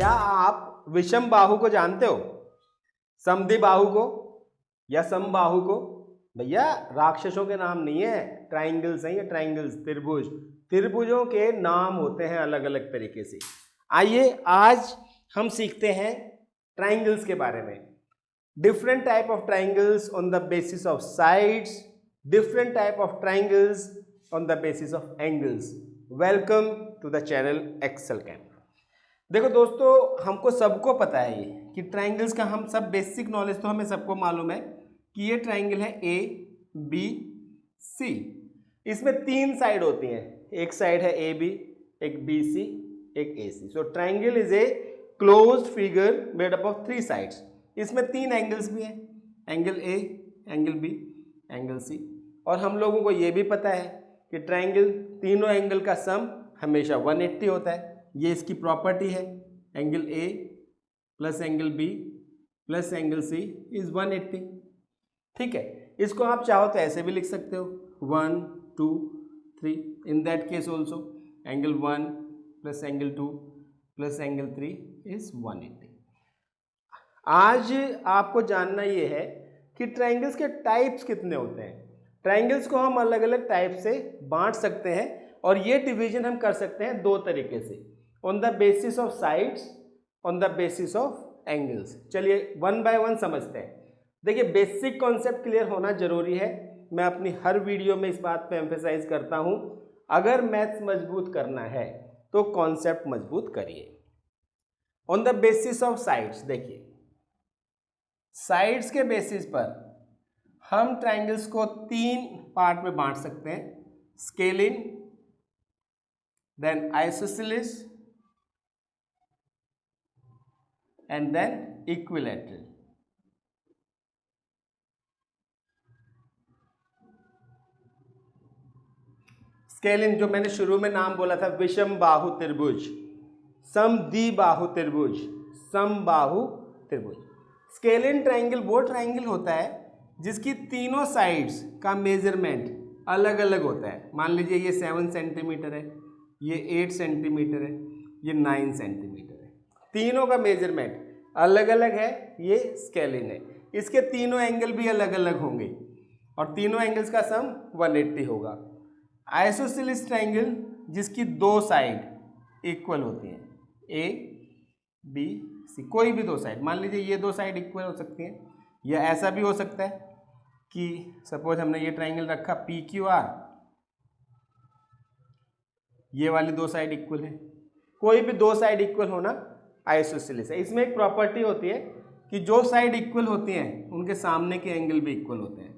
क्या आप विषम बाहु को जानते हो? समद्वि बाहु को या समबाहु को? भैया राक्षसों के नाम नहीं है, ट्राइंगल्स हैं ये, ट्राइंगल्स, त्रिभुज। त्रिभुजों के नाम होते हैं अलग अलग तरीके से। आइए आज हम सीखते हैं ट्राइंगल्स के बारे में। Different type of triangles on the basis of sides, different type of triangles on the basis of angles. Welcome to the channel Excel Cam. देखो दोस्तों, हमको सबको पता है ये कि ट्राइंगल्स का हम सब बेसिक नॉलेज तो हमें सबको मालूम है कि ये ट्राइंगल है ए बी सी। इसमें तीन साइड होती हैं, एक साइड है ए बी, एक बी सी, एक A C. So triangle is a closed figure made up of three sides. इसमें तीन एंगल्स भी हैं, angle A, angle B, angle C. और हम लोगों को ये भी पता है कि ट्राइंगल तीनों एंगल का सम हमेशा 180 होता है। ये इसकी प्रॉपर्टी है, angle A plus angle B plus angle C is 180। ठीक है, इसको आप चाहो तो ऐसे भी लिख सकते हो, 1 2 3। In that case also angle 1 plus angle 2 plus angle 3 is 180। आज आपको जानना ये है कि ट्राइंगल्स के टाइप्स कितने होते हैं। ट्राइंगल्स को हम अलग अलग टाइप से बांट सकते हैं और ये डिवीजन हम कर सकते हैं दो तरीके से, on the basis of sides, on the basis of angles. चलिए वन बाय वन समझते हैं। देखिए बेसिक कॉन्सेप्ट क्लियर होना जरूरी है, मैं अपनी हर वीडियो में इस बात पे एम्फेसाइज करता हूं। अगर मैथ्स मजबूत करना है तो कॉन्सेप्ट मजबूत करिए। On the basis of sides, देखिए साइड्स के बेसिस पर हम ट्राइंगल्स को तीन पार्ट में बांट सकते हैं, scalene, then isosceles and then equilateral. Scalene जो मैंने शुरू में नाम बोला था, विषम बाहु त्रिभुज, समद्विबाहु त्रिभुज, समबाहु त्रिभुज। स्केलिन ट्राइंगल वो ट्राइंगल होता है जिसकी तीनों साइड्स का मेजरमेंट अलग अलग होता है। मान लीजिए ये 7 सेंटीमीटर है, ये 8 सेंटीमीटर है, ये 9 सेंटीमीटर है। तीनों का मेजरमेंट अलग अलग है, ये स्केलिन है। इसके तीनों एंगल भी अलग अलग होंगे और तीनों एंगल्स का सम 180 होगा। आइसोसेलेस ट्राइंगल जिसकी दो साइड इक्वल होती हैं, ए बी सी, कोई भी दो साइड, मान लीजिए ये दो साइड इक्वल हो सकती हैं, या ऐसा भी हो सकता है कि सपोज हमने ये ट्राइंगल रखा पी क्यू आर, ये वाली दो साइड इक्वल है। कोई भी दो साइड इक्वल होना आइसोसेलेस है। इसमें एक प्रॉपर्टी होती है कि जो साइड इक्वल होती हैं उनके सामने के एंगल भी इक्वल होते हैं।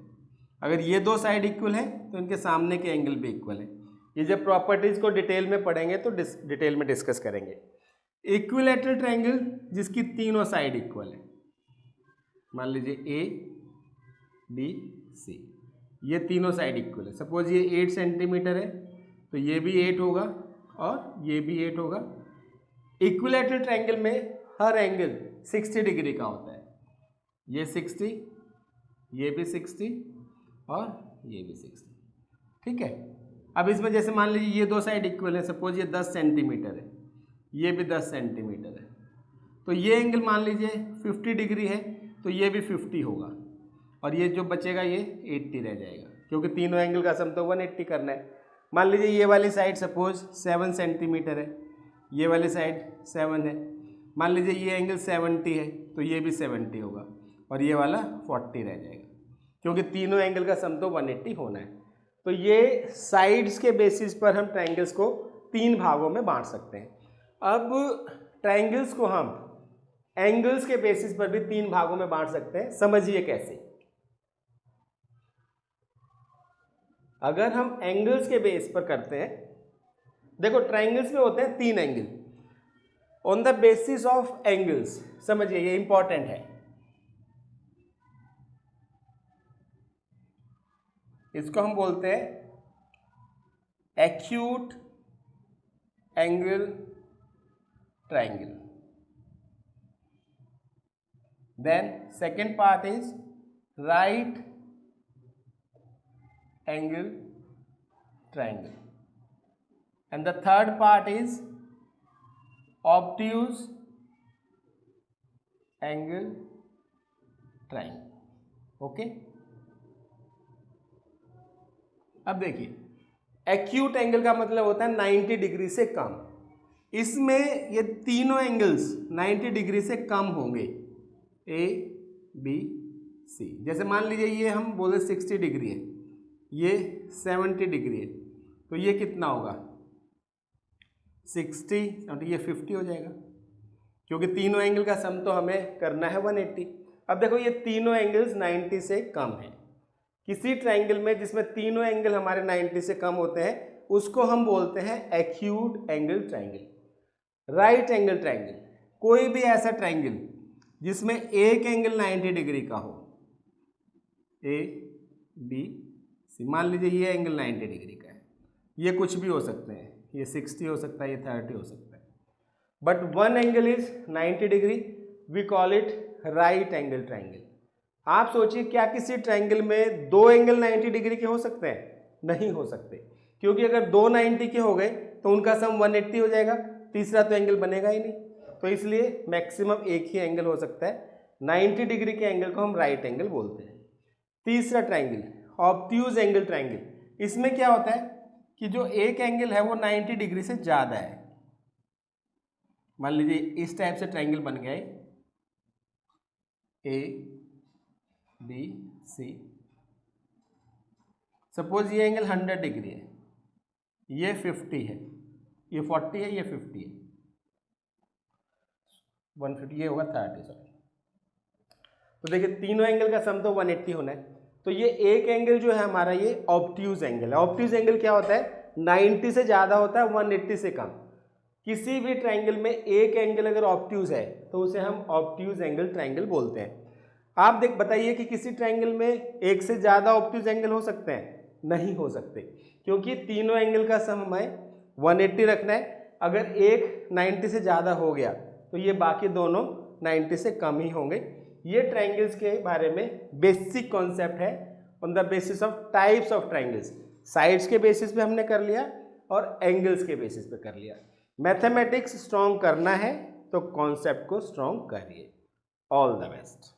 अगर ये दो साइड इक्वल हैं तो इनके सामने के एंगल भी इक्वल है। ये जब प्रॉपर्टीज को डिटेल में पढ़ेंगे तो डिटेल में डिस्कस करेंगे। इक्विलैटरल ट्राइंगल जिसकी तीनों साइड इक्वल है, मान लीजिए ए बी सी, ये तीनों साइड इक्वल है। सपोज ये 8 सेंटीमीटर है तो ये भी 8 होगा और ये भी 8 होगा। इक्विलैटरल ट्राइंगल में हर एंगल 60 डिग्री का होता है, ये 60, ये भी 60 और ये भी 60। ठीक है, अब इसमें जैसे मान लीजिए ये दो साइड इक्वल है, सपोज ये 10 सेंटीमीटर है, ये भी 10 सेंटीमीटर है, तो ये एंगल मान लीजिए 50 डिग्री है तो ये भी 50 होगा और ये जो बचेगा ये 80 रह जाएगा, क्योंकि तीनों एंगल का सम तो 180 करना है। मान लीजिए ये वाली साइड सपोज 7 सेंटीमीटर है, ये वाली साइड 7 है, मान लीजिए ये एंगल 70 है तो ये भी 70 होगा और ये वाला 40 रह जाएगा, क्योंकि तीनों एंगल का सम तो 180 होना है। तो ये साइड्स के बेसिस पर हम ट्राइंगल्स को तीन भागों में बांट सकते हैं। अब ट्राइंगल्स को हम एंगल्स के बेसिस पर भी तीन भागों में बांट सकते हैं। समझिए कैसे। अगर हम एंगल्स के बेस पर करते हैं, देखो ट्राइंगल्स में होते हैं तीन angle. On the basis of angles, समझिए ये इंपॉर्टेंट है, इसको हम बोलते हैं acute angle triangle. Then second part is right angle triangle, and the third part is obtuse angle triangle. Okay, अब देखिए एक्यूट एंगल का मतलब होता है 90 डिग्री से कम। इसमें ये तीनों एंगल्स 90 डिग्री से कम होंगे, ए बी सी। जैसे मान लीजिए ये हम बोले 60 डिग्री है, ये 70 डिग्री है, तो ये कितना होगा 60 और ये 50 हो जाएगा, क्योंकि तीनों एंगल का सम तो हमें करना है 180। अब देखो ये तीनों एंगल्स 90 से कम है। किसी ट्राइंगल में जिसमें तीनों एंगल हमारे 90 से कम होते हैं उसको हम बोलते हैं acute angle triangle. Right angle triangle, कोई भी ऐसा ट्राइंगल जिसमें एक एंगल 90 डिग्री का हो, ए बी सी। मान लीजिए ये एंगल 90 डिग्री का है, ये कुछ भी हो सकते हैं, ये 60 हो सकता है, ये 30 हो सकता है, but one angle is 90 degree, we call it right angle triangle. आप सोचिए क्या किसी ट्राइंगल में दो एंगल 90 डिग्री के हो सकते हैं? नहीं हो सकते, क्योंकि अगर दो 90 के हो गए तो उनका सम 180 हो जाएगा, तीसरा तो एंगल बनेगा ही नहीं। तो इसलिए मैक्सिमम एक ही एंगल हो सकता है, 90 डिग्री के एंगल को हम राइट एंगल बोलते हैं। तीसरा ट्राइंगल ऑब्ट्यूज एंगल ट्राइंगल। इसमें क्या होता है कि जो एक एंगल है वो 90 डिग्री से ज़्यादा है। मान लीजिए इस टाइप से ट्राइंगल बन गया है, ए बी सी। सपोज ये एंगल 100 डिग्री है, ये 50 है, ये 40 है, ये 50 है, 150, ये होगा 30, सॉरी। तो देखिए तीनों एंगल का सम तो 180 होना है, तो ये एक एंगल जो है हमारा ये ऑब्ट्यूज एंगल है। ऑब्ट्यूज एंगल क्या होता है? 90 से ज़्यादा होता है, 180 से कम। किसी भी ट्राइंगल में एक एंगल अगर ऑब्ट्यूज है तो उसे हम ऑब्ट्यूज एंगल ट्राइंगल बोलते हैं। आप बताइए कि किसी ट्राइंगल में एक से ज़्यादा ऑब्ट्यूज एंगल हो सकते हैं? नहीं हो सकते, क्योंकि तीनों एंगल का सम हमें 180 रखना है। अगर एक 90 से ज़्यादा हो गया तो ये बाकी दोनों 90 से कम ही होंगे। ये ट्राइंगल्स के बारे में बेसिक कॉन्सेप्ट है on the basis of types of triangles. Sides के बेसिस पे हमने कर लिया और एंगल्स के बेसिस पे कर लिया। मैथमेटिक्स स्ट्रॉन्ग करना है तो कॉन्सेप्ट को स्ट्रॉन्ग करिए। All the best.